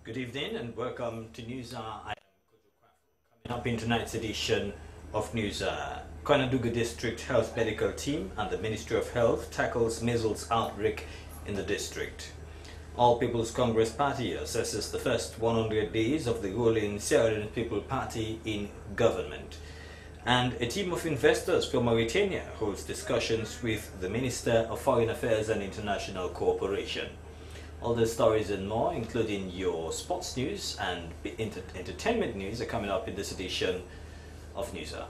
Good evening and welcome to News Hour. I am coming up in tonight's edition of News Hour. Koinadugu District Health Medical Team and the Ministry of Health tackles measles outbreak in the district. All People's Congress Party assesses the first 100 days of the ruling Sierra Leone People Party in government. And a team of investors from Mauritania holds discussions with the Minister of Foreign Affairs and International Cooperation. All the stories and more, including your sports news and entertainment news, are coming up in this edition of News Hour.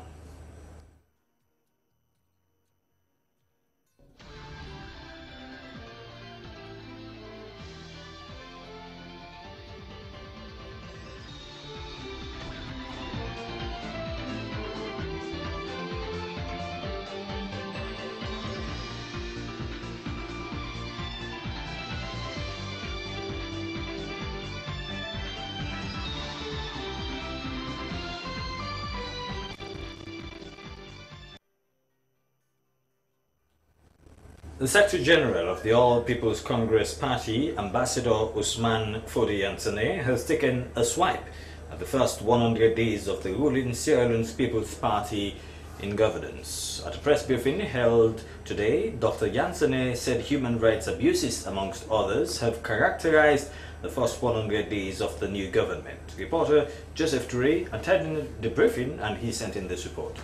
The Secretary General of the All People's Congress Party, Ambassador Usman Fodi Yansane, has taken a swipe at the first 100 days of the ruling Sierra Leone People's Party in governance. At a press briefing held today, Dr. Yansane said human rights abuses, amongst others, have characterized the first 100 days of the new government. Reporter Joseph Toure attended the briefing and he sent in this report.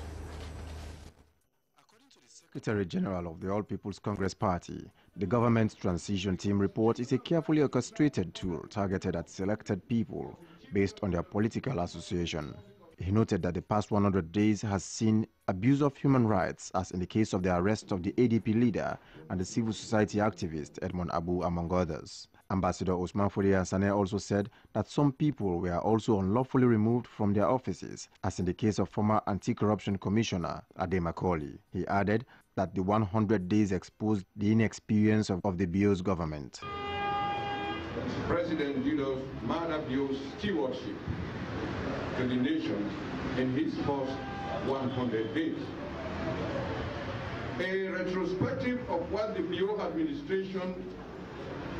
Secretary General of the All People's Congress Party, the government's transition team report is a carefully orchestrated tool targeted at selected people based on their political association. He noted that the past 100 days has seen abuse of human rights, as in the case of the arrest of the ADP leader and the civil society activist Edmond Abu, among others. Ambassador Usman Fodi Yansane also said that some people were also unlawfully removed from their offices, as in the case of former Anti-Corruption Commissioner Ade Macaulay. He added that the 100 days exposed the inexperience of the BO's government. President Judo's Madabio's stewardship to the nation in his first 100 days. A retrospective of what the BO administration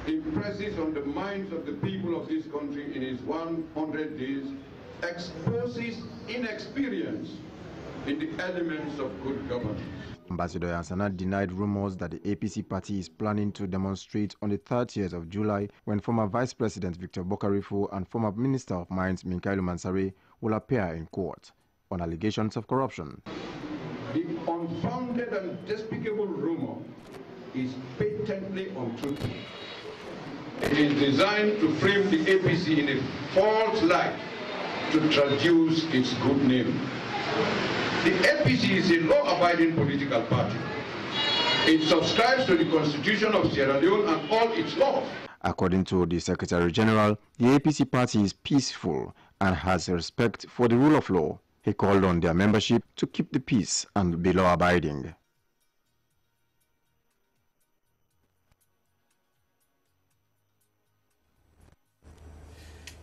impresses on the minds of the people of this country in its 100 days exposes inexperience in the elements of good governance. Ambassador Yansane denied rumors that the APC party is planning to demonstrate on the 30th of July when former Vice President Victor Bokarifo and former Minister of Mines Minkailu Mansare will appear in court on allegations of corruption. The unfounded and despicable rumor is patently untrue. It is designed to frame the APC in a false light to traduce its good name. The APC is a law-abiding political party. It subscribes to the Constitution of Sierra Leone and all its laws. According to the Secretary General, the APC party is peaceful and has respect for the rule of law. He called on their membership to keep the peace and be law-abiding.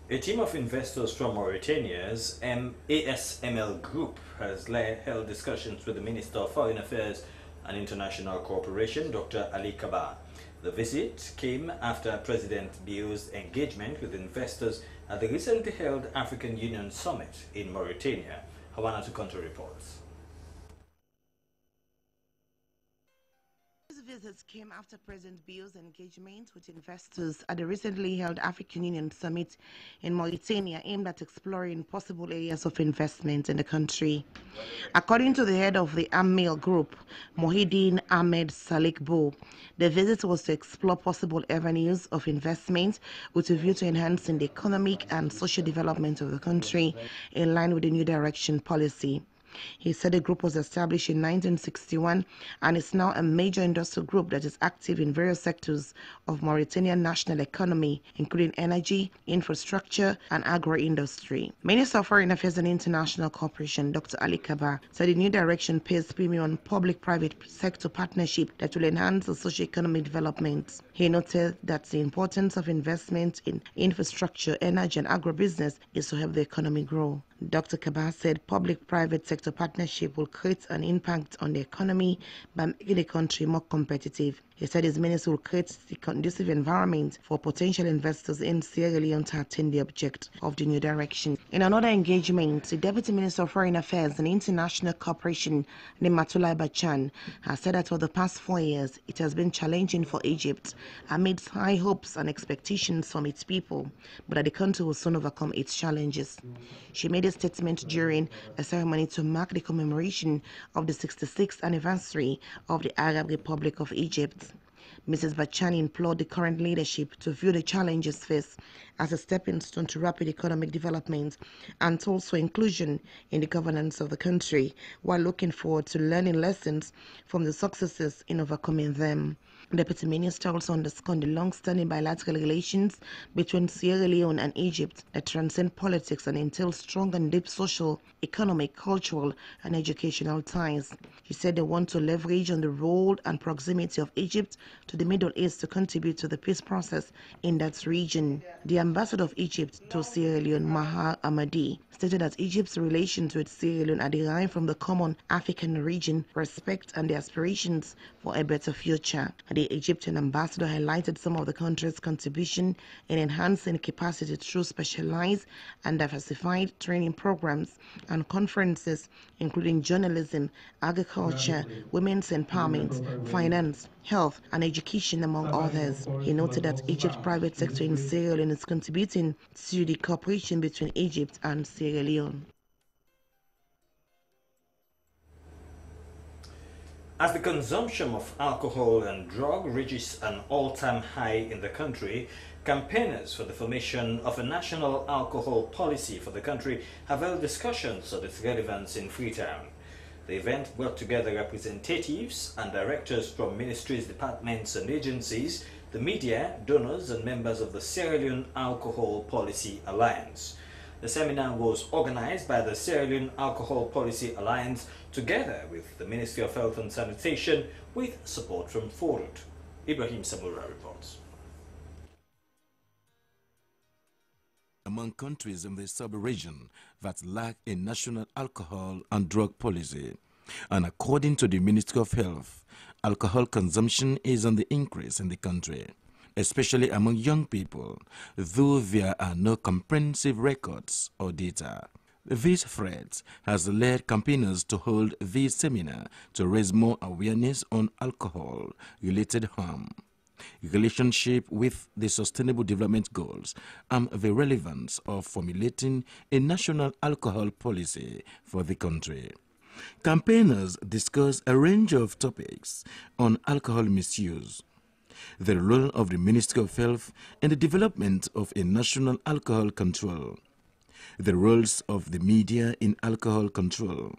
A team of investors from Mauritania's ASML Group has held discussions with the Minister of Foreign Affairs and International Cooperation, Dr. Ali Kaba. The visit came after President Bio's engagement with investors at the recently held African Union Summit in Mauritania. Hawana Tukonto reports. These visits came after President Bio's engagement with investors at the recently held African Union Summit in Mauritania, aimed at exploring possible areas of investment in the country. According to the head of the AMMIL Group, Mohideen Ahmed Salik Bo, the visit was to explore possible avenues of investment with a view to enhancing the economic and social development of the country in line with the new direction policy. He said the group was established in 1961 and is now a major industrial group that is active in various sectors of Mauritanian national economy, including energy, infrastructure, and agro-industry. Minister of Foreign Affairs and International Cooperation, Dr. Ali Kaba, said the new direction pays premium on public-private sector partnership that will enhance the socio-economic development. He noted that the importance of investment in infrastructure, energy, and agribusiness is to help the economy grow. Dr. Kaba said public-private sector partnership will create an impact on the economy by making the country more competitive. He said his ministry will create the conducive environment for potential investors in Sierra Leone to attain the object of the new direction. In another engagement, the Deputy Minister of Foreign Affairs and International Cooperation, Nematulai Bachan, has said that for the past 4 years, it has been challenging for Egypt amidst high hopes and expectations from its people, but that the country will soon overcome its challenges. She made a statement during a ceremony to mark the commemoration of the 66th anniversary of the Arab Republic of Egypt. Mrs. Bachani implored the current leadership to view the challenges faced as a stepping stone to rapid economic development and also inclusion in the governance of the country, while looking forward to learning lessons from the successes in overcoming them. The Deputy Minister also underscored the long-standing bilateral relations between Sierra Leone and Egypt that transcend politics and entail strong and deep social, economic, cultural, and educational ties. He said they want to leverage on the role and proximity of Egypt to the Middle East to contribute to the peace process in that region. The ambassador of Egypt to Sierra Leone, Mahar Ahmadi, stated that Egypt's relations with Sierra Leone are derived from the common African region, respect, and the aspirations for a better future. The Egyptian ambassador highlighted some of the country's contribution in enhancing capacity through specialized and diversified training programs and conferences, including journalism, agriculture, women's empowerment, finance, health, and education, among others. He noted that Egypt's private sector in Sierra Leone is contributing to the cooperation between Egypt and Sierra Leone. As the consumption of alcohol and drug reaches an all-time high in the country, campaigners for the formation of a national alcohol policy for the country have held discussions on its relevance in Freetown. The event brought together representatives and directors from ministries, departments and agencies, the media, donors and members of the Sierra Leone Alcohol Policy Alliance. The seminar was organized by the Sierra Leone Alcohol Policy Alliance together with the Ministry of Health and Sanitation with support from Forward. Ibrahim Samura reports. Among countries in the sub-region that lack a national alcohol and drug policy. And according to the Ministry of Health, alcohol consumption is on the increase in the country, especially among young people, though there are no comprehensive records or data. This threat has led campaigners to hold this seminar to raise more awareness on alcohol-related harm, relationship with the Sustainable Development Goals, and the relevance of formulating a national alcohol policy for the country. Campaigners discussed a range of topics on alcohol misuse, the role of the Ministry of Health in the development of a national alcohol control, the roles of the media in alcohol control,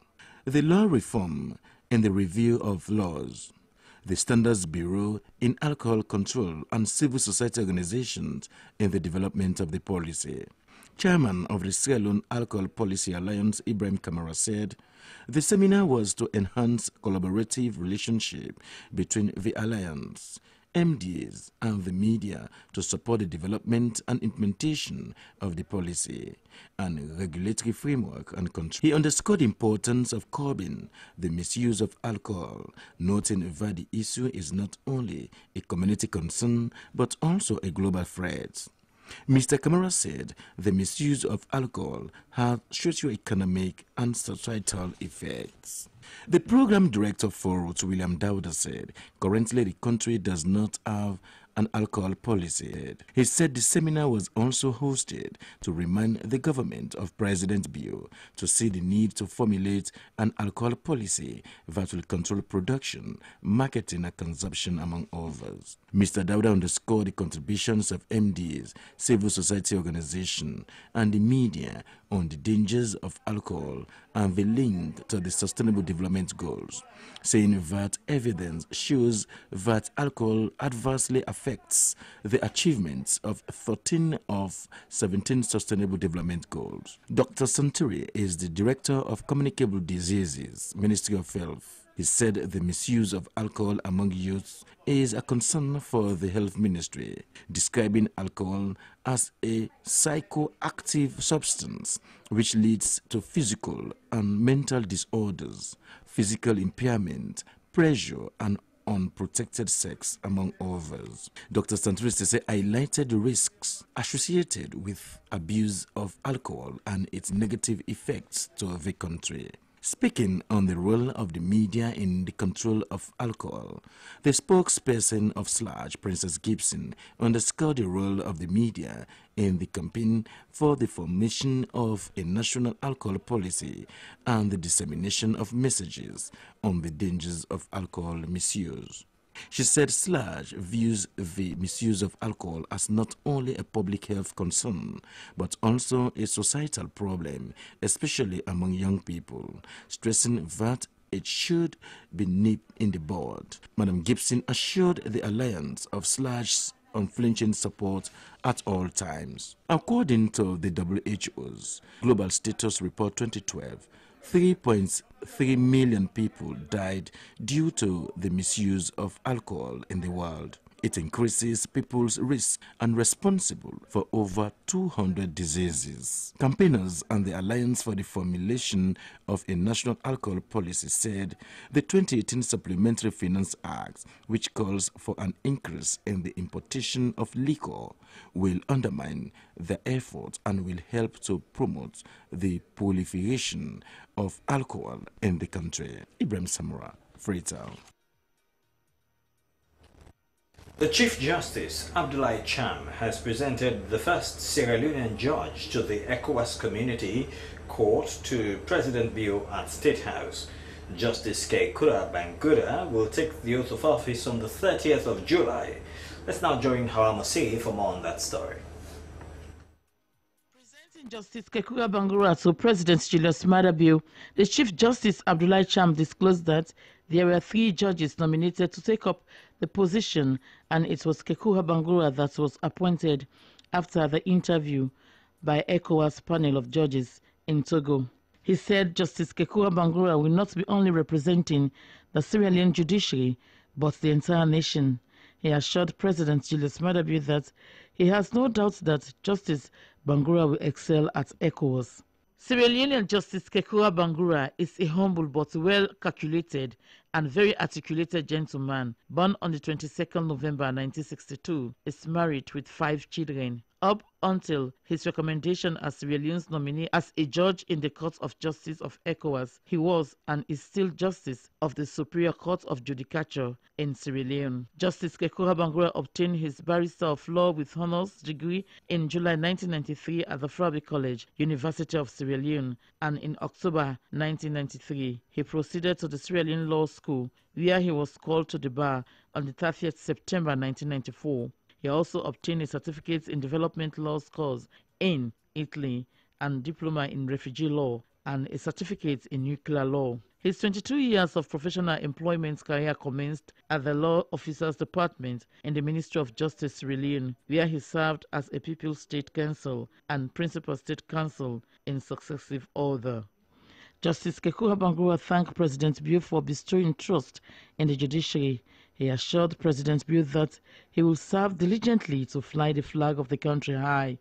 the law reform and the review of laws, the Standards Bureau in alcohol control, and civil society organizations in the development of the policy. Chairman of the Sierra Leone Alcohol Policy Alliance, Ibrahim Kamara, said the seminar was to enhance collaborative relationship between the alliance, MDs, and the media to support the development and implementation of the policy and regulatory framework and control. He underscored the importance of curbing the misuse of alcohol, noting that the issue is not only a community concern but also a global threat. Mr. Kamara said the misuse of alcohol has socio-economic and societal effects. The program director for Roots, William Dowda, said currently the country does not have an alcohol policy. He said the seminar was also hosted to remind the government of President Bio to see the need to formulate an alcohol policy that will control production, marketing and consumption, among others. Mr. Dowda underscored the contributions of MDs, civil society organizations, and the media on the dangers of alcohol and the link to the Sustainable Development Goals, saying that evidence shows that alcohol adversely affects the achievements of 13 of 17 Sustainable Development Goals. Dr. Santuri is the Director of Communicable Diseases, Ministry of Health. He said the misuse of alcohol among youth is a concern for the Health Ministry, describing alcohol as a psychoactive substance which leads to physical and mental disorders, physical impairment, pressure, and unprotected sex, among others. Dr. Santurisi highlighted the risks associated with abuse of alcohol and its negative effects to the country. Speaking on the role of the media in the control of alcohol, the spokesperson of SLAJ, Princess Gibson, underscored the role of the media in the campaign for the formation of a national alcohol policy and the dissemination of messages on the dangers of alcohol misuse. She said SLAJ views the misuse of alcohol as not only a public health concern, but also a societal problem, especially among young people, stressing that it should be nipped in the bud. Madam Gibson assured the alliance of SLAJ's unflinching support at all times. According to the WHO's Global Status Report 2012, 3.3 million people died due to the misuse of alcohol in the world. It increases people's risk and responsible for over 200 diseases. Campaigners and the Alliance for the Formulation of a National Alcohol Policy said the 2018 Supplementary Finance Act, which calls for an increase in the importation of liquor, will undermine the effort and will help to promote the proliferation of alcohol in the country. Ibrahim Samura, Freetown. The Chief Justice, Abdoulaye Cham, has presented the first Sierra Leonean judge to the ECOWAS Community Court to President Bio at State House. Justice Keikura Bangura will take the oath of office on the 30th of July. Let's now join Hawamasi for more on that story. Presenting Justice Keikura Bangura to President Julius Maada Bio, the Chief Justice Abdoulaye Cham disclosed that there were 3 judges nominated to take up the position, and it was Keikura Bangura that was appointed after the interview by ECOWAS panel of judges in Togo. He said Justice Keikura Bangura will not be only representing the Sierra Leone judiciary, but the entire nation. He assured President Julius Maada Bio that he has no doubt that Justice Bangura will excel at ECOWAS. Sierra Leonean Justice Keikura Bangura is a humble but well-calculated and very articulated gentleman, born on the 22nd November 1962, is married with 5 children. Up until his recommendation as Sierra Leone's nominee as a judge in the Court of Justice of ECOWAS, he was and is still Justice of the Superior Court of Judicature in Sierra Leone. Justice Keikura Bangura obtained his Barrister of Law with Honours degree in July 1993 at the Fragility College, University of Sierra Leone, and in October 1993, he proceeded to the Sierra Leone Law School, where he was called to the bar on the 30th September 1994. He also obtained a certificate in development law course in Italy and diploma in refugee law and a certificate in nuclear law. His 22 years of professional employment career commenced at the Law Officers Department in the Ministry of Justice, Sierra Leone, where he served as a People's State Counsel and Principal State Counsel in successive order. Justice Keikura Bangura thanked President Bio for bestowing trust in the judiciary. He assured President Bio that he will serve diligently to fly the flag of the country high.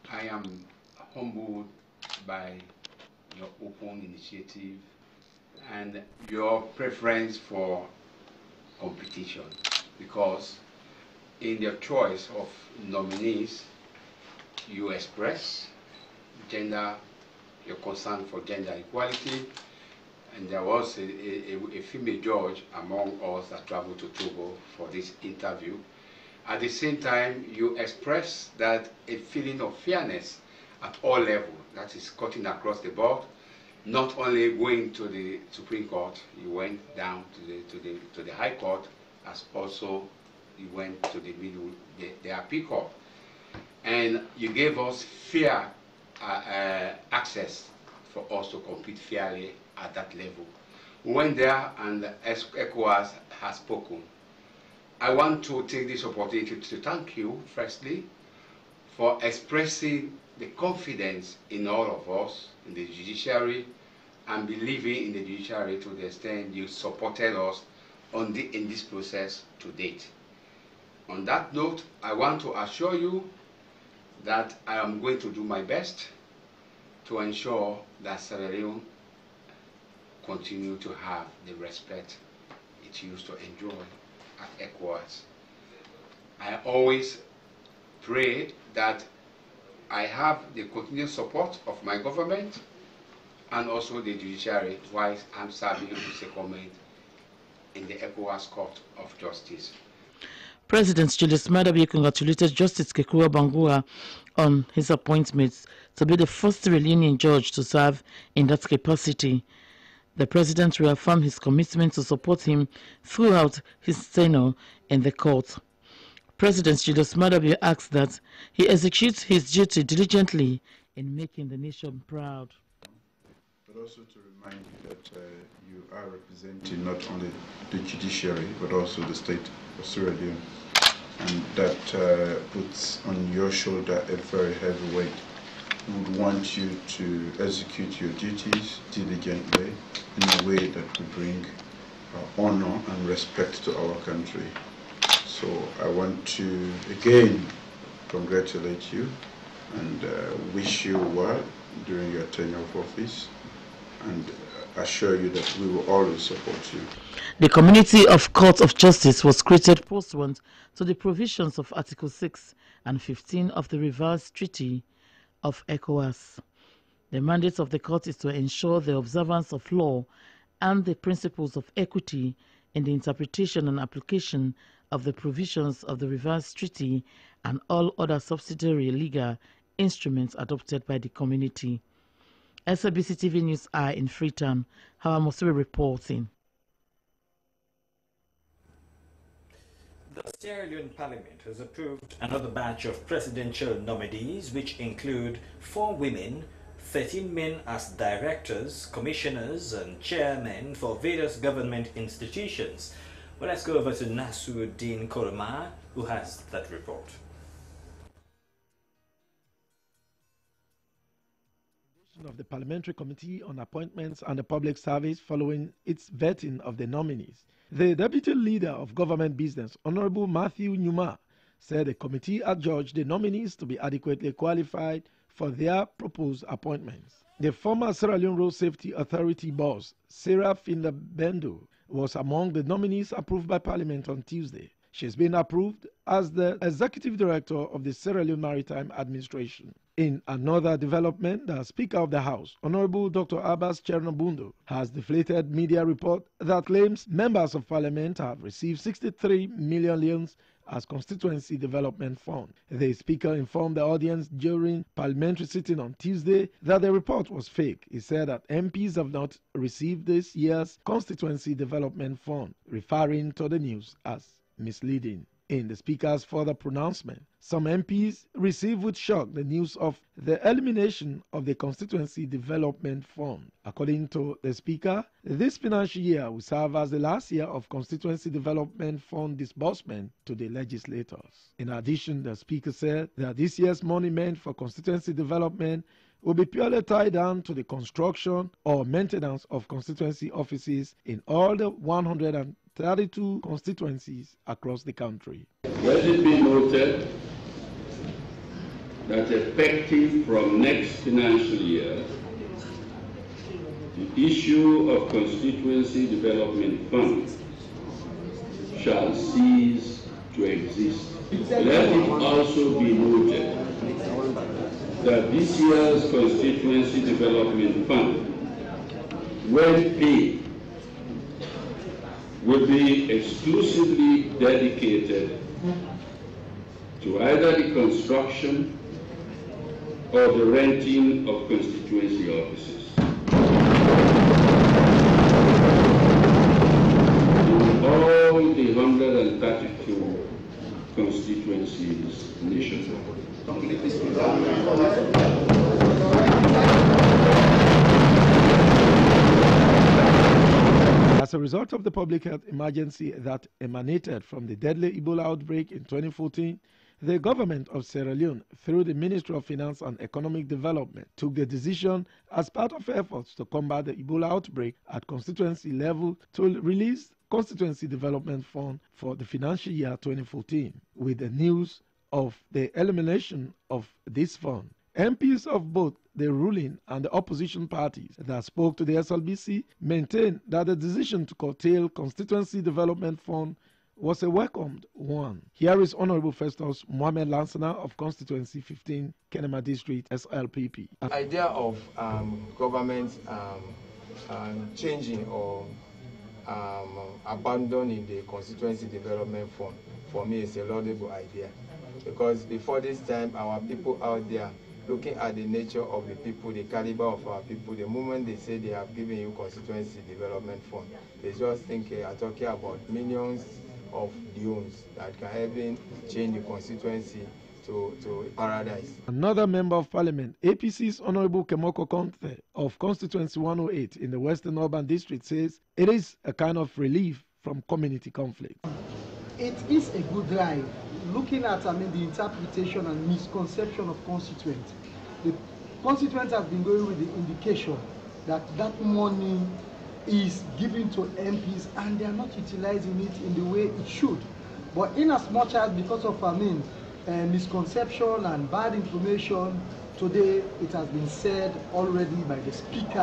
I am humbled by your open initiative and your preference for competition, because in your choice of nominees, you express your concern for gender equality, and there was a female judge among us that traveled to Togo for this interview. At the same time, you express that a feeling of fairness at all levels, that is cutting across the board, not only going to the Supreme Court, you went down to the High Court, as also you went to the Appeal Court. And you gave us fair access for us to compete fairly at that level. We went there, and ECOWAS has spoken. I want to take this opportunity to thank you, firstly, for expressing the confidence in all of us, in the judiciary, and believing in the judiciary to the extent you supported us in this process to date. On that note, I want to assure you that I am going to do my best to ensure that Sierra Leone continue to have the respect it used to enjoy at ECOWAS. I always prayed that I have the continued support of my government and also the judiciary while I'm serving as a secondment in the ECOWAS Court of Justice. President Julius Maada congratulated Justice Kekua Bangura on his appointment to be the first Sierra Leonean judge to serve in that capacity. The president reaffirmed his commitment to support him throughout his tenure in the court. President Julius Maada asked that he executes his duty diligently in making the nation proud. But also to remind you that you are representing not only the judiciary but also the state of Sierra Leone, and that puts on your shoulder a very heavy weight. We would want you to execute your duties diligently in a way that will bring honor and respect to our country. So I want to again congratulate you and wish you well during your tenure of office, and assure you that we will always support you. The Community of Court of Justice was created pursuant to the provisions of Article 6 and 15 of the revised Treaty of ECOWAS. The mandate of the court is to ensure the observance of law and the principles of equity in the interpretation and application of the provisions of the revised treaty and all other subsidiary legal instruments adopted by the community. SABC TV News are in Freetown. Hawa Mosiwe reporting. The Sierra Leone Parliament has approved another batch of presidential nominees, which include 4 women, 13 men as directors, commissioners and chairmen for various government institutions. Well, let's go over to Nasuddin Koroma, who has that report. Of the Parliamentary Committee on Appointments and the Public Service following its vetting of the nominees. The Deputy Leader of Government Business, Honorable Matthew Nyuma, said the committee adjudged the nominees to be adequately qualified for their proposed appointments. The former Sierra Leone Road Safety Authority boss, Sarah Findabendo, was among the nominees approved by Parliament on Tuesday. She has been approved as the Executive Director of the Sierra Leone Maritime Administration. In another development, the Speaker of the House, Honorable Dr. Abbas Chernobundo, has deflated media report that claims members of Parliament have received 63 million leones as Constituency Development Fund. The Speaker informed the audience during parliamentary sitting on Tuesday that the report was fake. He said that MPs have not received this year's Constituency Development Fund, referring to the news as misleading. In the Speaker's further pronouncement, some MPs received with shock the news of the elimination of the Constituency Development Fund. According to the Speaker, this financial year will serve as the last year of Constituency Development Fund disbursement to the legislators. In addition, the Speaker said that this year's money meant for constituency development will be purely tied down to the construction or maintenance of constituency offices in all the 132 constituencies across the country. Let it be noted that effective from next financial year, the issue of Constituency Development Fund shall cease to exist. Let it also be noted that this year's Constituency Development Fund, when paid, will be exclusively dedicated to either the construction or the renting of constituency offices in all the 132 constituencies nationwide. As a result of the public health emergency that emanated from the deadly Ebola outbreak in 2014, the government of Sierra Leone, through the Ministry of Finance and Economic Development, took the decision as part of efforts to combat the Ebola outbreak at constituency level to release Constituency Development Fund for the financial year 2014. With the news of the elimination of this fund, MPs of both the ruling and the opposition parties that spoke to the SLBC maintained that the decision to curtail Constituency Development Fund was a welcomed one. Here is Honorable Festus Mohamed Lansana of Constituency 15, Kenema District, SLPP. The idea of government changing or abandoning the constituency development fund, for me, is a laudable idea, because before this time, our people out there, looking at the nature of the people, the caliber of our people, the moment they say they have given you constituency development fund, they just think are talking about millions of loans that can even change the constituency to paradise. Another member of parliament, APC's Honorable Kemoko Conte of Constituency 108 in the Western Urban District, says it is a kind of relief from community conflict. It is a good drive, looking at the interpretation and misconception of constituents. The constituents have been going with the indication that that money is given to MPs and they are not utilizing it in the way it should. But in as much as because of misconception and bad information, today it has been said already by the speaker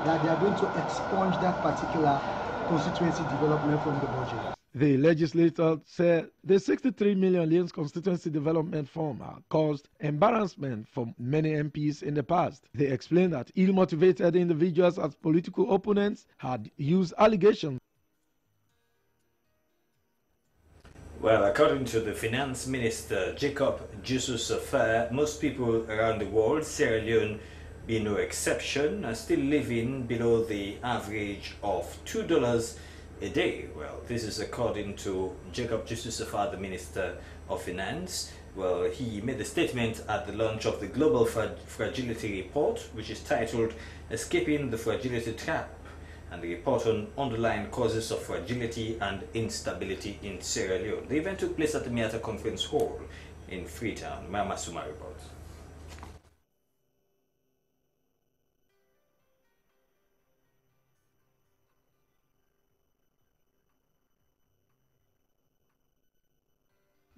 that they are going to expunge that particular constituency development from the budget. The legislator said the 63 million Leone's constituency development fund caused embarrassment for many MPs in the past. They explained that ill-motivated individuals as political opponents had used allegations. Well, according to the Finance Minister, Jacob Jusuf, most people around the world, Sierra Leone being no exception, are still living below the average of $2 a day. Well, this is according to Jacob Jusuf, the Minister of Finance. Well, he made a statement at the launch of the Global Fragility Report, which is titled Escaping the Fragility Trap, and the report on underlying causes of fragility and instability in Sierra Leone. The event took place at the Miata Conference Hall in Freetown. Mama Suma reports.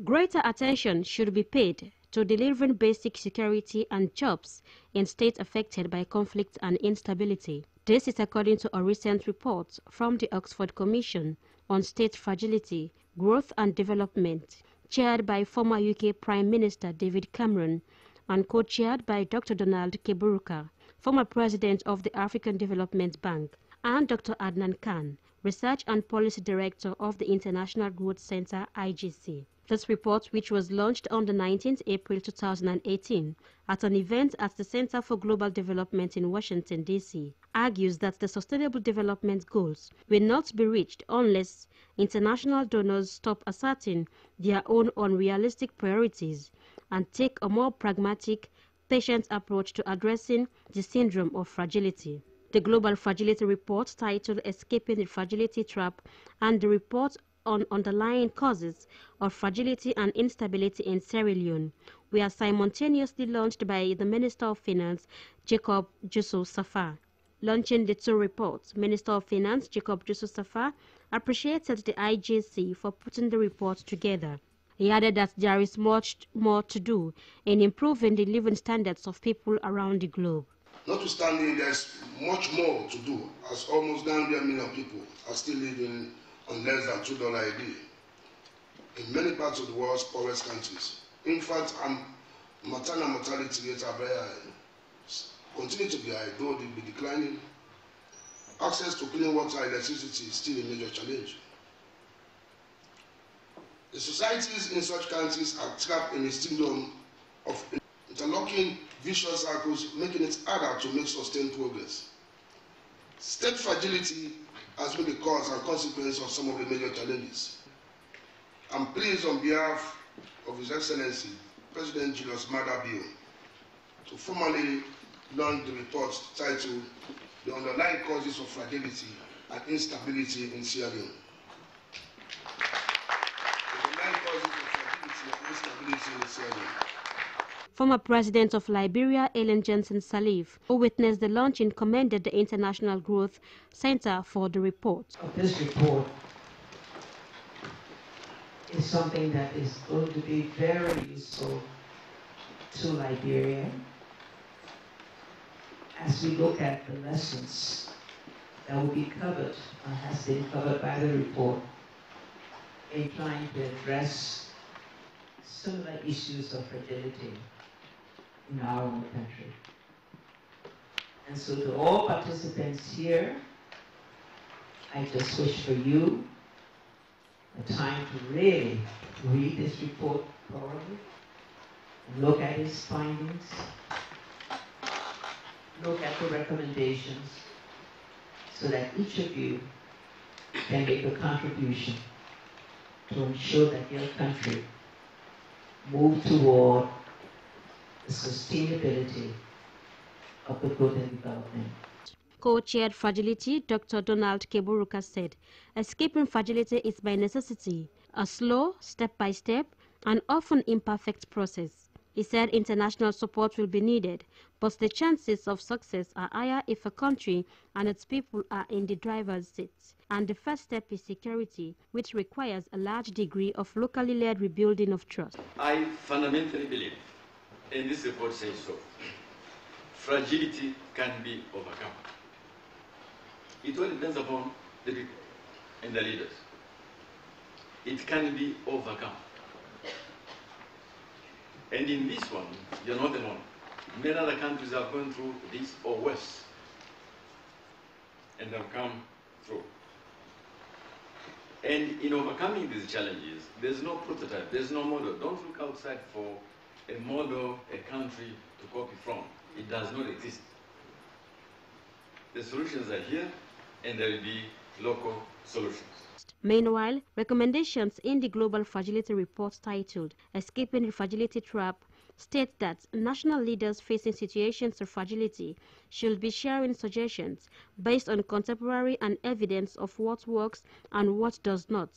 Greater attention should be paid to delivering basic security and jobs in states affected by conflict and instability. This is according to a recent report from the Oxford Commission on State Fragility, Growth and Development, chaired by former UK Prime Minister David Cameron and co-chaired by Dr. Donald Keburuka, former president of the African Development Bank, and Dr. Adnan Khan, Research and Policy Director of the International Growth Center, IGC. This report, which was launched on the 19th April 2018 at an event at the Center for Global Development in Washington, D.C., argues that the Sustainable Development Goals will not be reached unless international donors stop asserting their own unrealistic priorities and take a more pragmatic, patient approach to addressing the syndrome of fragility. The Global Fragility Report, titled Escaping the Fragility Trap, and the report on underlying causes of fragility and instability in Sierra Leone were simultaneously launched by the Minister of Finance, Jacob Jusuf. Launching the two reports, Minister of Finance, Jacob Jusuf, appreciated the IGC for putting the report together. He added that there is much more to do in improving the living standards of people around the globe. Notwithstanding, there's much more to do, as almost 900 million people are still living on less than $2 a day in many parts of the world's poorest countries. In fact, maternal mortality rates are very high, continue to be high, though they'll be declining. Access to clean water and electricity is still a major challenge. The societies in such countries are trapped in a syndrome of interlocking vicious cycles, making it harder to make sustained progress. State fragility has been the cause and consequence of some of the major challenges. I'm pleased on behalf of His Excellency, President Julius Maada Bio, to formally launch the report titled The Underlying Causes of Fragility and Instability in Sierra Leone. The underlying causes of fragility and instability in Sierra Leone. Former President of Liberia, Ellen Johnson Sirleaf, who witnessed the launching, commended the International Growth Center for the report. This report is something that is going to be very useful to Liberia as we look at the lessons that will be covered, has been covered by the report inclined to address similar issues of fragility in our own country. And so to all participants here, I just wish for you a time to really read this report thoroughly and look at its findings, look at the recommendations, so that each of you can make a contribution to ensure that your country move toward the sustainability of the growth and development. Co-chaired Fragility, Dr. Donald Keburuka said, escaping fragility is by necessity a slow, step-by-step, and often imperfect process. He said international support will be needed, but the chances of success are higher if a country and its people are in the driver's seat. And the first step is security, which requires a large degree of locally led rebuilding of trust. I fundamentally believe, and this report says so, fragility can be overcome. It all depends upon the people and the leaders. It can be overcome. And in this one, you're not alone. Many other countries have gone through this or worse, and have come through. And in overcoming these challenges, there's no prototype, there's no model. Don't look outside for a model, a country to copy from. It does not exist. The solutions are here, and there will be local solutions. Meanwhile, recommendations in the Global Fragility Report titled Escaping the Fragility Trap state that national leaders facing situations of fragility should be sharing suggestions based on contemporary and evidence of what works and what does not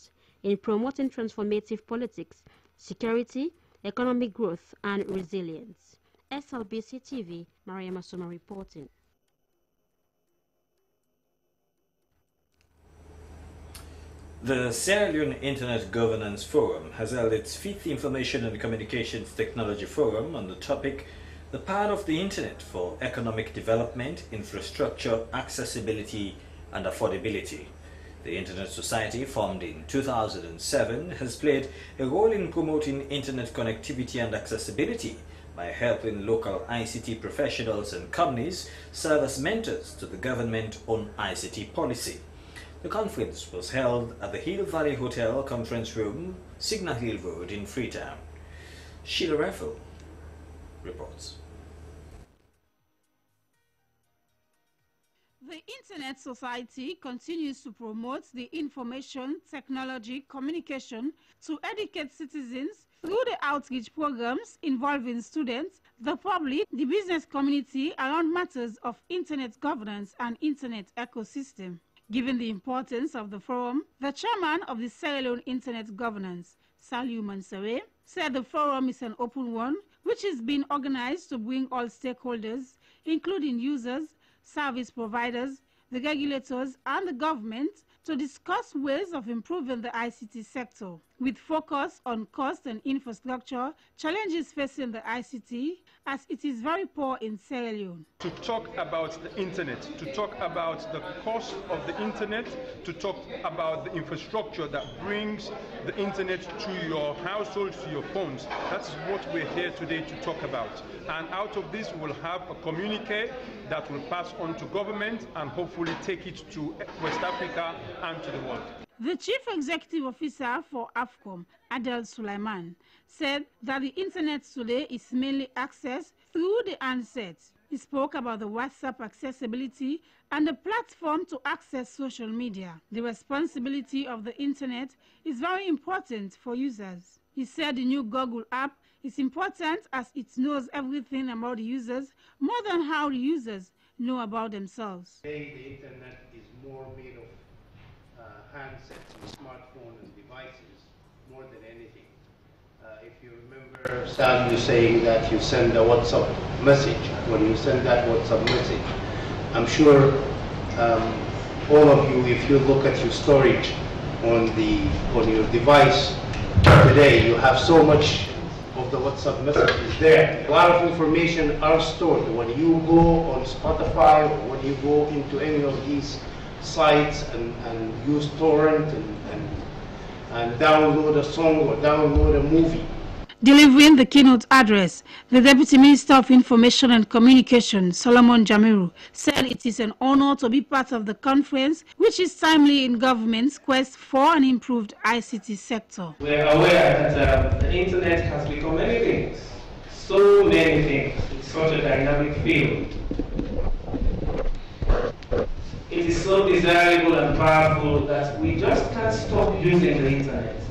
in promoting transformative politics, security, economic growth, and resilience. SLBC TV, Mariama Soma reporting. The Sierra Leone Internet Governance Forum has held its 5th Information and Communications Technology Forum on the topic, the power of the Internet for economic development, infrastructure, accessibility and affordability. The Internet Society, formed in 2007, has played a role in promoting Internet connectivity and accessibility by helping local ICT professionals and companies serve as mentors to the government on ICT policy. The conference was held at the Hill Valley Hotel Conference Room, Signal Hill Road in Freetown. Sheila Raffel reports. The Internet Society continues to promote the information, technology, communication to educate citizens through the outreach programs involving students, the public, the business community around matters of Internet governance and Internet ecosystem. Given the importance of the forum, the chairman of the Sierra Leone Internet Governance, Saliu Mansawe, said the forum is an open one which is being organized to bring all stakeholders, including users, service providers, the regulators and the government, to discuss ways of improving the ICT sector, with focus on cost and infrastructure, challenges facing the ICT, as it is very poor in Sierra Leone. To talk about the internet, to talk about the cost of the internet, to talk about the infrastructure that brings the internet to your households, to your phones. That's what we're here today to talk about. And out of this, we'll have a communique that will pass on to government and hopefully take it to West Africa and to the world. The Chief Executive Officer for AFCOM, Adel Sulaiman, said that the Internet today is mainly accessed through the handset. He spoke about the WhatsApp accessibility and the platform to access social media. The responsibility of the Internet is very important for users. He said the new Google app is important as it knows everything about the users more than how the users know about themselves. Today, the Internet is more made of handsets and smartphones and devices more than anything. If you remember Stan, you saying that you send a WhatsApp message. When you send that WhatsApp message, I'm sure all of you, if you look at your storage on your device today, you have so much of the WhatsApp messages there. A lot of information are stored. When you go on Spotify or when you go into any of these sites and use torrent and and download a song or download a movie. Delivering the keynote address, the Deputy Minister of Information and Communication, Solomon Jamiru, said it is an honor to be part of the conference, which is timely in government's quest for an improved ICT sector. We are aware that the internet has become many things, so many things. It's such a dynamic field. It is so desirable and powerful that we just can't stop using the internet.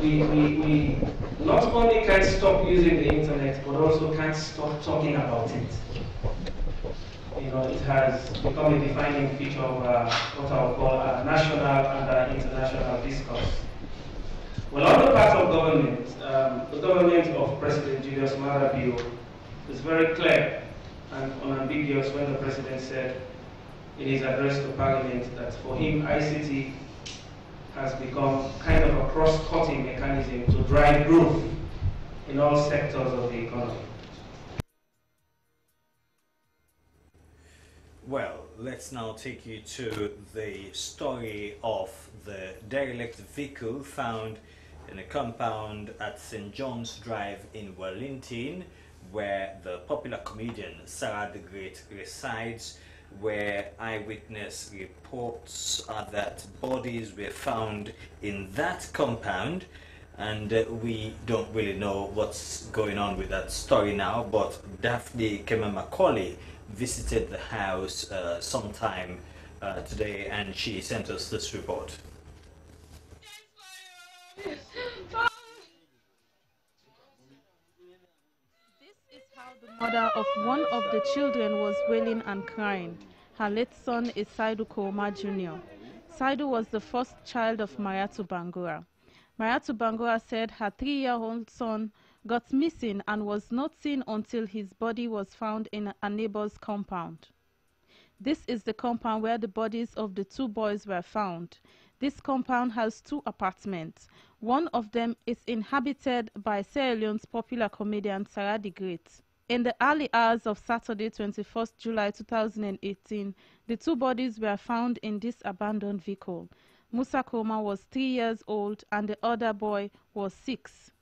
We not only can't stop using the internet, but also can't stop talking about it. You know, it has become a defining feature of what I would call national and international discourse. Well, on the part of government, the government of President Julius Maada Bio is very clear and unambiguous when the President said in his address to Parliament that for him ICT has become kind of a cross-cutting mechanism to drive growth in all sectors of the economy. Well, let's now take you to the story of the derelict vehicle found in a compound at St. John's Drive in Wellington, where the popular comedian Sarah the Great resides, where eyewitness reports are that bodies were found in that compound, and we don't really know what's going on with that story now, but Daphne Kema-Macaulay visited the house sometime today, and she sent us this report. This is how the mother of one of the children was wailing and crying. Her late son is Saidu Kouma Jr. Saidu was the first child of Mariatu Bangura. Mariatu Bangura said her 3-year-old son got missing and was not seen until his body was found in a neighbor's compound. This is the compound where the bodies of the 2 boys were found. This compound has 2 apartments. One of them is inhabited by Sierra Leone's popular comedian Sarah the Great. In the early hours of Saturday, 21st July 2018, the 2 bodies were found in this abandoned vehicle. Musa Kouma was 3 years old and the other boy was 6.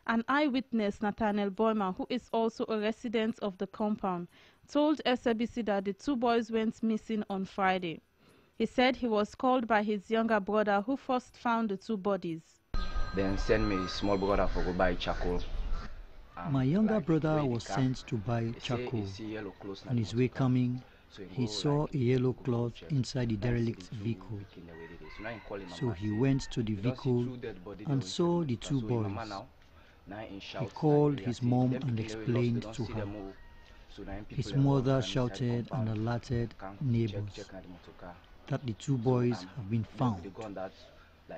An eyewitness, Nathaniel Boyma, who is also a resident of the compound, told SABC that the 2 boys went missing on Friday. He said he was called by his younger brother who first found the 2 bodies. Then send me small brother for go buy charcoal. My younger brother was sent to buy charcoal. On his way coming, he saw a yellow cloth inside the derelict vehicle. So he went to the vehicle and saw the 2 boys. He called his mom and explained to her. His mother shouted and alerted neighbors that the 2 boys have been found.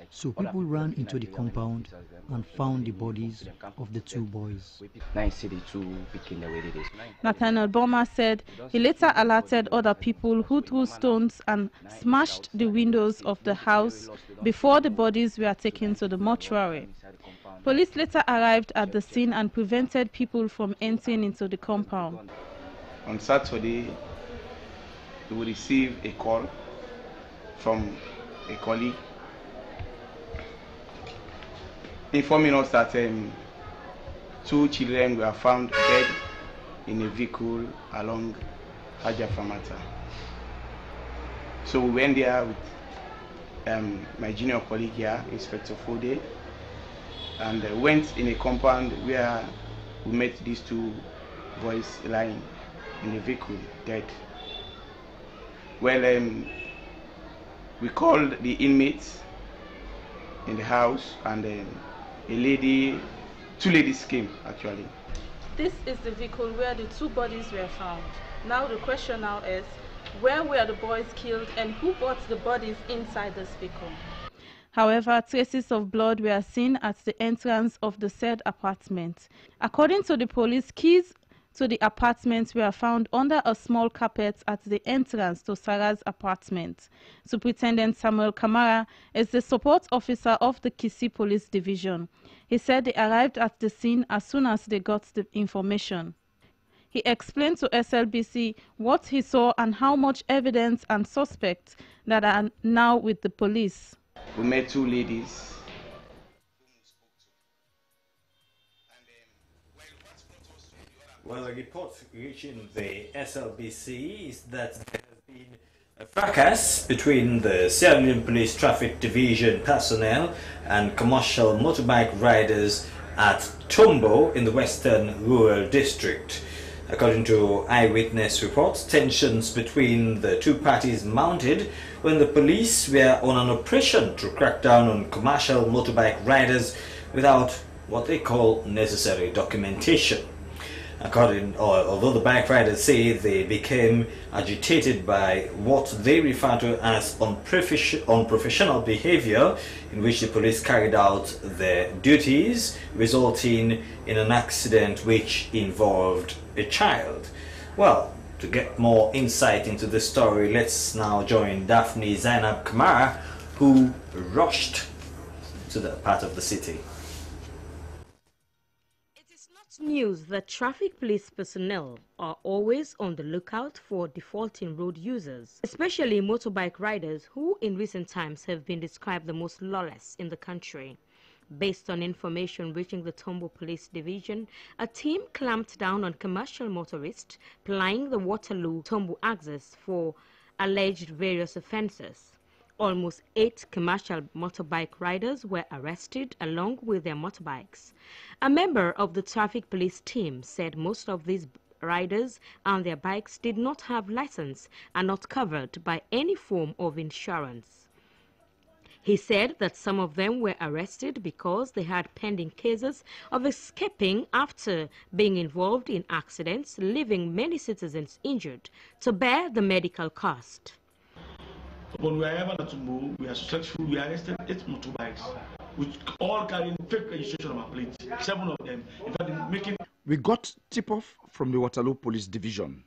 So people ran into the compound and found the bodies of the 2 boys. Nathaniel Boma said he later alerted other people who threw stones and smashed the windows of the house before the bodies were taken to the mortuary. Police later arrived at the scene and prevented people from entering into the compound. On Saturday, we will receive a call from a colleague informing us that 2 children were found dead in a vehicle along Haja Famata. So we went there with my junior colleague here, Inspector Fode, and went in a compound where we met these 2 boys lying in a vehicle dead. Well, we called the inmates in the house, and a 2 ladies came actually. This is the vehicle where the 2 bodies were found. Now the question now is, where were the boys killed and who brought the bodies inside this vehicle? However, traces of blood were seen at the entrance of the said apartment. According to the police, keys to the apartment were found under a small carpet at the entrance to Sarah's apartment. Superintendent Samuel Kamara is the support officer of the Kisi Police Division. He said they arrived at the scene as soon as they got the information. He explained to SLBC what he saw and how much evidence and suspects that are now with the police. We met two ladies. Well, a report reaching the SLBC is that there has been a fracas between the Sierra Leone Police Traffic Division personnel and commercial motorbike riders at Tombo in the Western Rural District. According to eyewitness reports, tensions between the two parties mounted when the police were on an operation to crack down on commercial motorbike riders without what they call necessary documentation. Although the bike riders say they became agitated by what they refer to as unprofessional behavior in which the police carried out their duties, resulting in an accident which involved a child. Well, to get more insight into the story, let's now join Daphne Zainab Kamara, who rushed to that part of the city. News that traffic police personnel are always on the lookout for defaulting road users, especially motorbike riders who in recent times have been described the most lawless in the country. Based on information reaching the Tombo Police Division, a team clamped down on commercial motorists plying the Waterloo-Tombo axis for alleged various offences. Almost 8 commercial motorbike riders were arrested along with their motorbikes. A member of the traffic police team said most of these riders and their bikes did not have license and not covered by any form of insurance. He said that some of them were arrested because they had pending cases of escaping after being involved in accidents, leaving many citizens injured to bear the medical cost. When we arrived at Tombo, we are successful. We arrested 8 motorbikes, which all carrying fake registration on our plates. 7 of them, in fact, making. We got tip-off from the Waterloo Police Division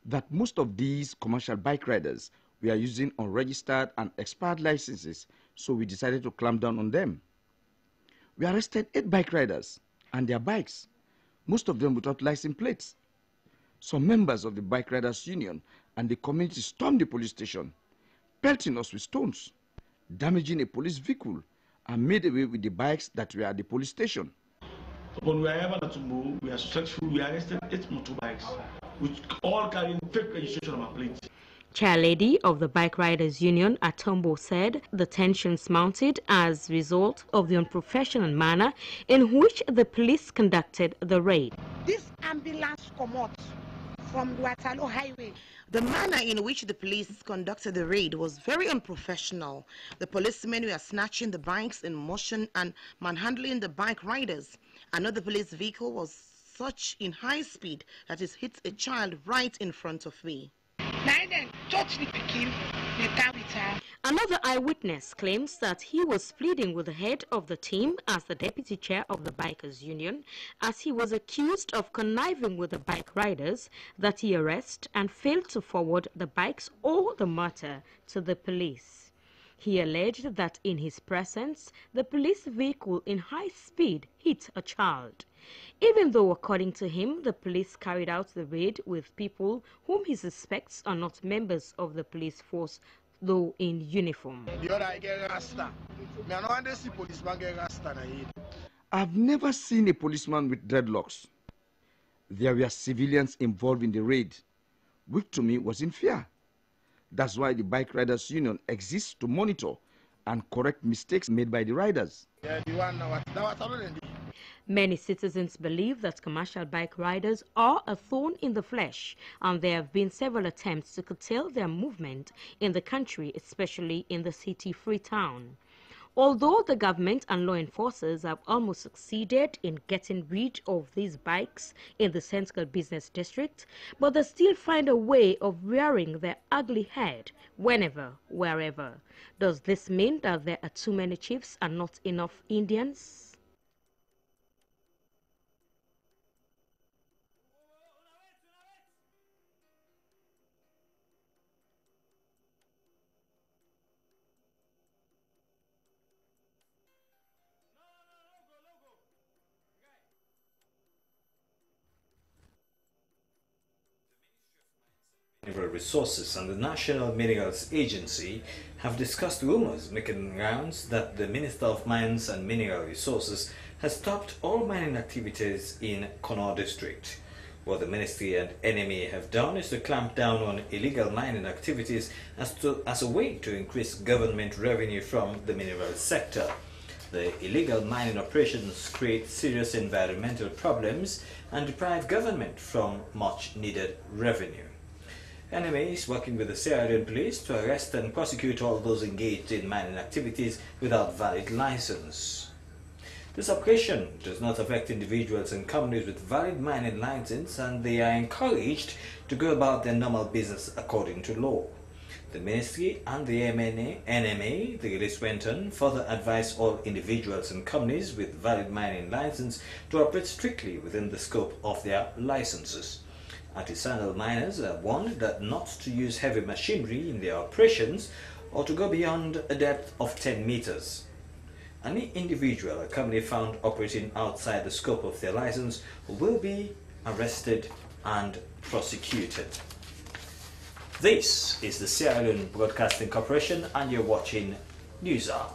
that most of these commercial bike riders were using unregistered and expired licenses, so we decided to clamp down on them. We arrested 8 bike riders and their bikes, most of them without license plates. Some members of the Bike Riders Union and the community stormed the police station, pelting us with stones, damaging a police vehicle, and made away with the bikes that were at the police station. When we arrived at Tombo, we are successful. We arrested 8 motorbikes, which all carrying fake registration on our plates. Chairlady of the Bike Riders Union at Tombo said the tensions mounted as a result of the unprofessional manner in which the police conducted the raid. This ambulance come out from the Waterloo Highway. The manner in which the police conducted the raid was very unprofessional. The policemen were snatching the bikes in motion and manhandling the bike riders. Another police vehicle was such in high speed that it hit a child right in front of me. Another eyewitness claims that he was pleading with the head of the team as the deputy chair of the Bikers Union, as he was accused of conniving with the bike riders, that he arrested and failed to forward the bikes or the matter to the police. He alleged that in his presence, the police vehicle in high speed hit a child. Even though, according to him, the police carried out the raid with people whom he suspects are not members of the police force, though in uniform. I've never seen a policeman with dreadlocks. There were civilians involved in the raid, which to me was in fear. That's why the Bike Riders Union exists to monitor and correct mistakes made by the riders. Many citizens believe that commercial bike riders are a thorn in the flesh, and there have been several attempts to curtail their movement in the country, especially in the city Freetown. Although the government and law enforcers have almost succeeded in getting rid of these bikes in the central business district, but they still find a way of rearing their ugly head whenever, wherever. Does this mean that there are too many chiefs and not enough Indians? Mineral Resources and the National Minerals Agency have discussed rumors making rounds that the Minister of Mines and Mineral Resources has stopped all mining activities in Connaught District. What the Ministry and NMA have done is to clamp down on illegal mining activities as a way to increase government revenue from the mineral sector. The illegal mining operations create serious environmental problems and deprive government from much needed revenue. NMA is working with the Sierra Leone police to arrest and prosecute all those engaged in mining activities without valid license. This operation does not affect individuals and companies with valid mining license, and they are encouraged to go about their normal business according to law. The Ministry and the NMA, the release went on, further advise all individuals and companies with valid mining license to operate strictly within the scope of their licenses. Artisanal miners are warned that not to use heavy machinery in their operations or to go beyond a depth of 10 meters. Any individual or company found operating outside the scope of their license will be arrested and prosecuted. This is the Sierra Leone Broadcasting Corporation and you're watching NewsHour.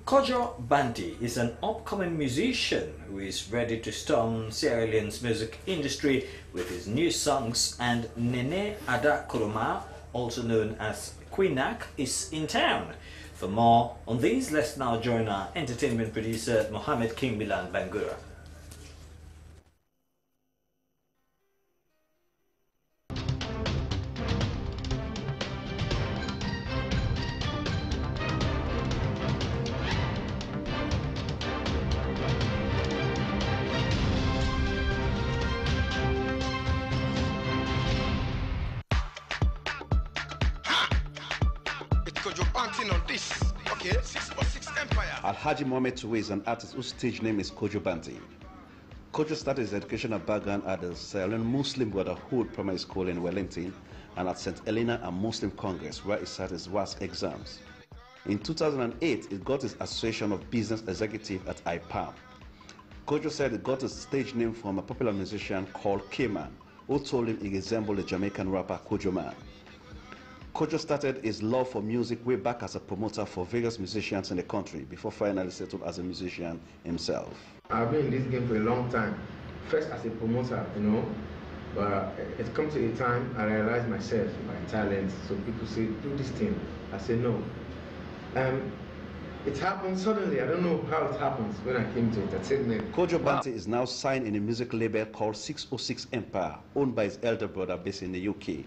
Kojo Banti is an upcoming musician who is ready to storm Sierra Leone's music industry with his new songs, and Nene Ada Kuruma, also known as Queenak, is in town. For more on these, let's now join our entertainment producer Mohammed King Milan Bangura. On this. Okay, 646 Empire. Alhaji Mohamed Toué is an artist whose stage name is Kojo Banti. Kojo started his educational background at the Sierra Leone Muslim Brotherhood Primary School in Wellington and at St. Helena and Muslim Congress, where he sat his WASC exams. In 2008, he got his Association of Business Executive at IPAM. Kojo said he got his stage name from a popular musician called K-Man, who told him he resembled the Jamaican rapper Kojo Man. Kojo started his love for music way back as a promoter for various musicians in the country before finally settled as a musician himself. I've been in this game for a long time. First as a promoter, but it comes to a time I realized myself, my talent. So people say, do this thing. I say no. It happened suddenly. I don't know how it happens when I came to entertainment. Kojo Banti is now signed in a music label called 606 Empire, owned by his elder brother based in the UK.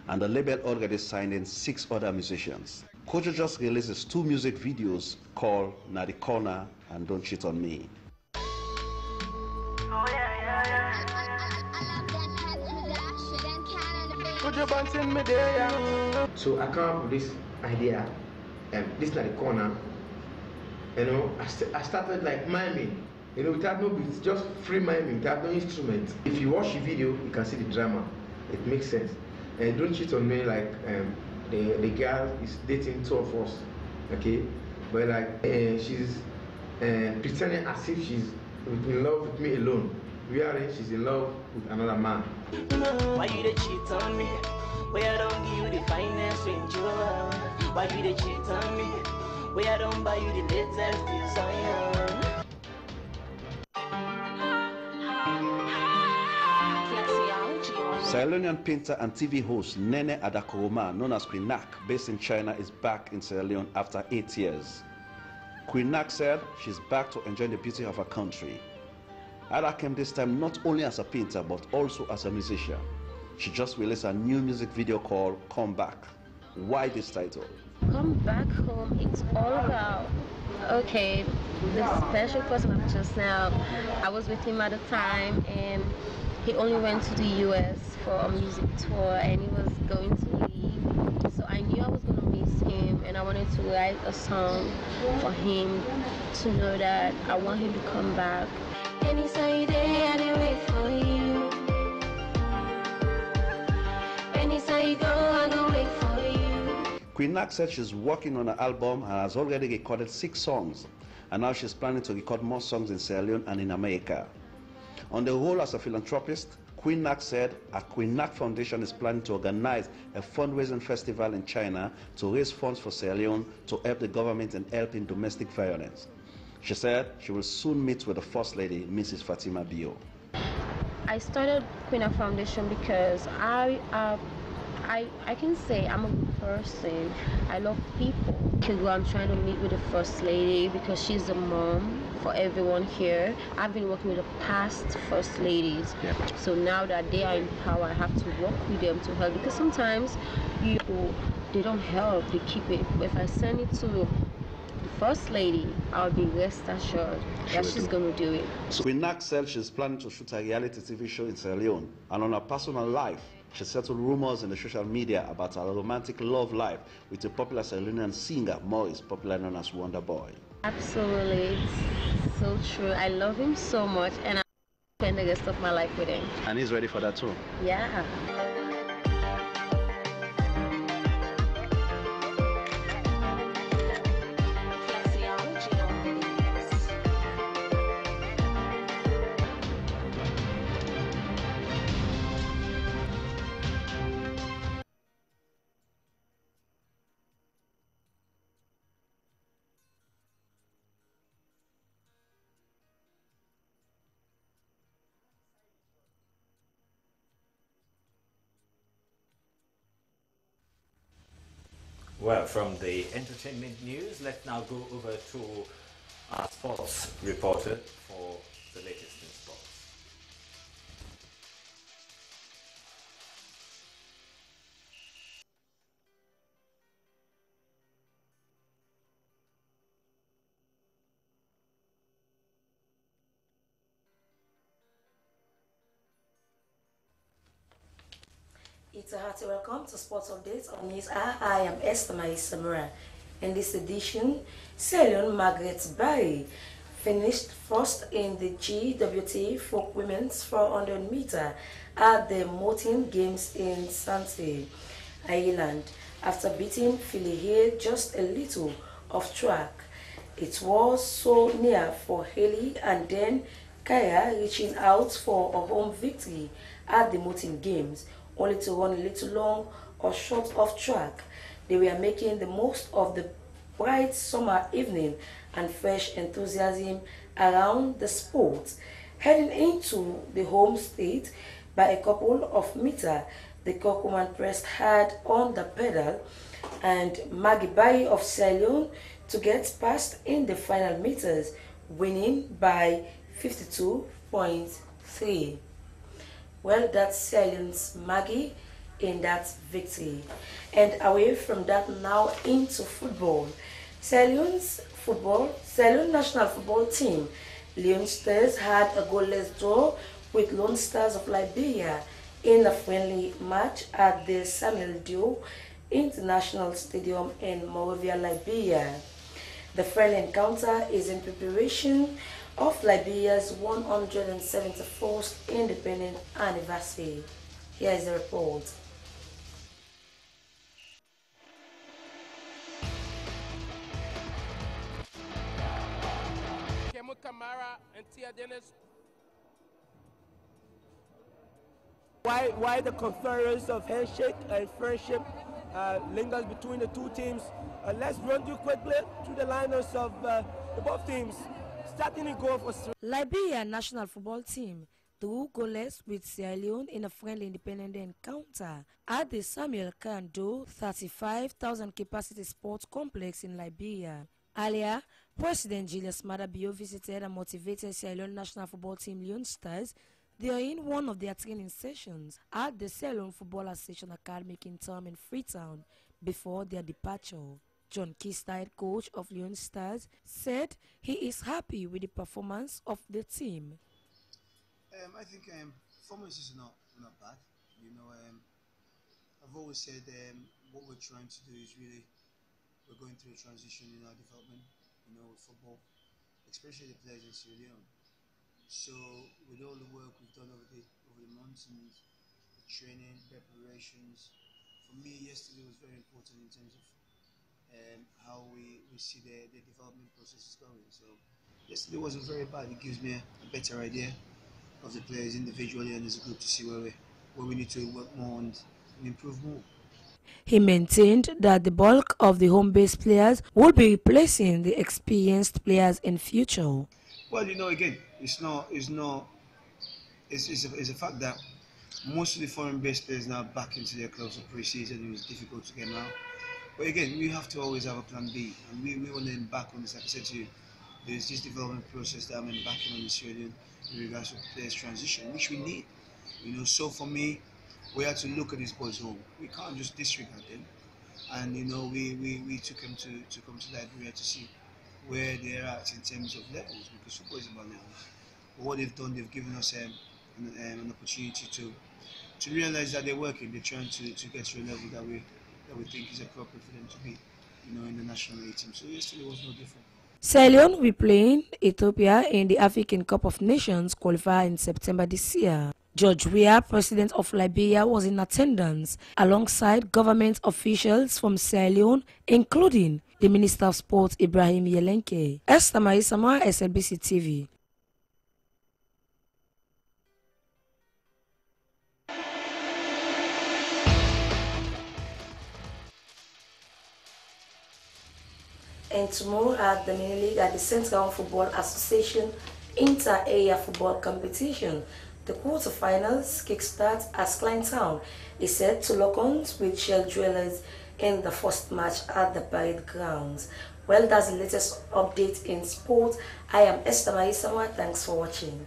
And the label already signed in 6 other musicians. Kojo just released his 2 music videos called Na the Corner and Don't Cheat on Me. So I come up with this idea, this Na the Corner. I started like miming, without no beats, just free miming, without no instrument. If you watch the video, you can see the drama. It makes sense. And Don't Cheat on Me, like the girl is dating 2 of us, okay? But like she's pretending as if she's in love with me alone. Really, she's in love with another man. Why you dey cheat on me? Where I don't give you the finest range rover? Why you dey cheat on me? Where I don't buy you the latest design? Sierra Leonean painter and TV host Nene Ada Kuruma, known as Queenak, based in China, is back in Sierra Leone after 8 years. Queenak said she's back to enjoy the beauty of her country. Ada came this time not only as a painter but also as a musician. She just released a new music video called Come Back. Why this title? Come back home, it's all about, okay, the special person of just now, I was with him at the time and he only went to the US for a music tour and he was going to leave. So I knew I was going to miss him and I wanted to write a song for him to know that I want him to come back. Any sunny day I didn't wait for you. Any sunny go I don't wait for you. Queenak said she's working on an album and has already recorded 6 songs. And now she's planning to record more songs in Sierra Leone and in America. On the whole, as a philanthropist, Queen Nak said a Queen Nak Foundation is planning to organize a fundraising festival in China to raise funds for Sierra Leone to help the government in helping domestic violence. She said she will soon meet with the First Lady, Mrs. Fatima Bio. I started Queen Nak Foundation because I can say I'm a good person. I love people. I'm trying to meet with the First Lady because she's the mom for everyone here. I've been working with the past First Ladies. Yeah. So now that they are in power, I have to work with them to help because sometimes they don't help, they keep it. But if I send it to the First Lady, I'll be rest assured that she's going to do it. So Queen Nak said she's planning to shoot a reality TV show in Sierra Leone, and on her personal life, she settled rumors in the social media about her romantic love life with a popular Sierra Leonean singer, Maurice, popularly known as Wonder Boy. Absolutely, it's so true. I love him so much, and I'll spend the rest of my life with him. And he's ready for that too? Yeah. Well, from the entertainment news, let's now go over to our sports reporter for the latest in sports. It's a hearty welcome to Sports Updates on News Hour. I am Esther Samura. In this edition, Sierra Leone Margaret Barry finished first in the GWT Folk Women's 400 meter at the Mountain Games in Sante Island after beating Philly just a little off track. It was so near for Haley and then Kaya reaching out for a home victory at the Mountain Games, only to run a little long or short off track. They were making the most of the bright summer evening and fresh enthusiasm around the sport. Heading into the home state by a couple of meters, the Kokuman pressed hard on the pedal and Maggie Bayi of Sierra Leone to get past in the final meters, winning by 52.3. Well, that's Sierra Leone's Maggie in that victory. And away from that, now into football. Sierra Leone national football team, Leone Stars, had a goalless draw with Lone Stars of Liberia in a friendly match at the Samuel Doe International Stadium in Monrovia, Liberia. The friendly encounter is in preparation of Liberia's 174th independent anniversary. Here is the report. Kamara and Tia Dennis. Why the conference of handshake and friendship lingers between the two teams? Let's run through quickly through the lineups of the both teams. Starting in goal for Liberia national football team drew goalless with Sierra Leone in a friendly independent encounter at the Samuel Doe 35,000 capacity sports complex in Liberia. Earlier, President Julius Maada Bio visited and motivated Sierra Leone national football team Leone Stars. They are in one of their training sessions at the Sierra Leone Football Association Academy in Tom in Freetown before their departure. John Kista, head coach of Leone Stars, said he is happy with the performance of the team. I think performance is not bad. You know, I've always said what we're trying to do is really, we're going through a transition in our development, you know, with football, especially the players in Sierra Leone. So with all the work we've done over the months and the training, preparations, for me yesterday was very important in terms of how we see the development process is going. So yesterday wasn't very bad. It gives me a better idea of the players individually and as a group to see where we need to work more and improve more. He maintained that the bulk of the home-based players will be replacing the experienced players in future. Well, again, it's a fact that most of the foreign-based players now back into their clubs of pre-season. It was difficult to get them out. But again, we have to always have a plan B, and we want to embark on this. Like I said to you, there's this development process that I'm embarking on this year in regards to players' transition, which we need. So for me, we have to look at these boys home. We can't just disregard them. And we took them to come to Liberia to see where they're at in terms of levels, because football is about levels. But what they've done, they've given us an opportunity to realize that they're working. They're trying to get to a level that we think is appropriate for them to be, in the national A team. So yesterday was no different. Sierra Leone will be playing Ethiopia in the African Cup of Nations qualifier in September this year. George Weah, president of Liberia, was in attendance alongside government officials from Sierra Leone, including the Minister of Sport Ibrahim Yelenke. Esther Maisama, SLBC TV. And tomorrow at the mini league at the Central Football Association Inter-Area Football Competition, the quarterfinals kickstart as Kleintown is set to lock on with Shell Dwellers in the first match at the Parade Grounds. Well, that's the latest update in sport. I am Esther Maisama. Thanks for watching.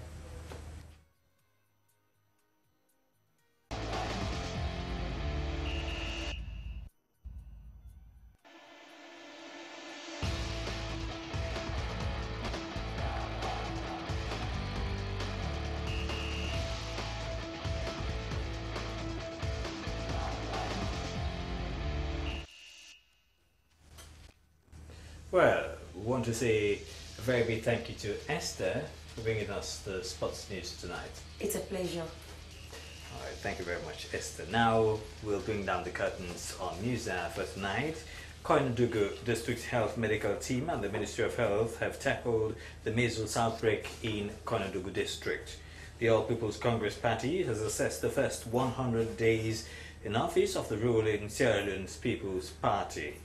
Well, we want to say a very big thank you to Esther for bringing us the sports news tonight. It's a pleasure. All right, thank you very much, Esther. Now we'll bring down the curtains on news for tonight. Koinadugu District Health Medical Team and the Ministry of Health have tackled the measles outbreak in Koinadugu District. The All People's Congress Party has assessed the first 100 days in office of the ruling Sierra Leone's People's Party.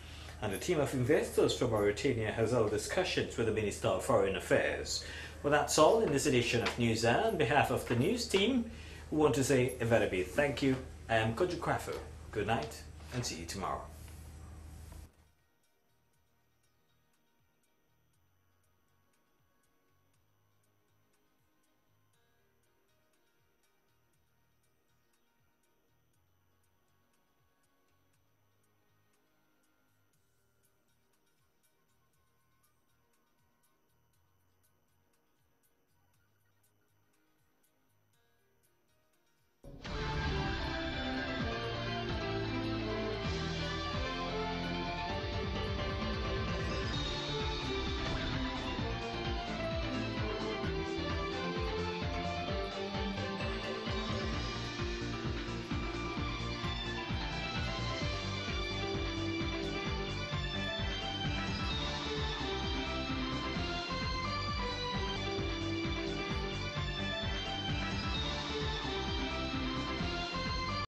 And a team of investors from Mauritania has held discussions with the Minister of Foreign Affairs. Well, that's all in this edition of News Hour. On behalf of the news team, we want to say a very big thank you. I am Kojo Kwafo. Good night and see you tomorrow.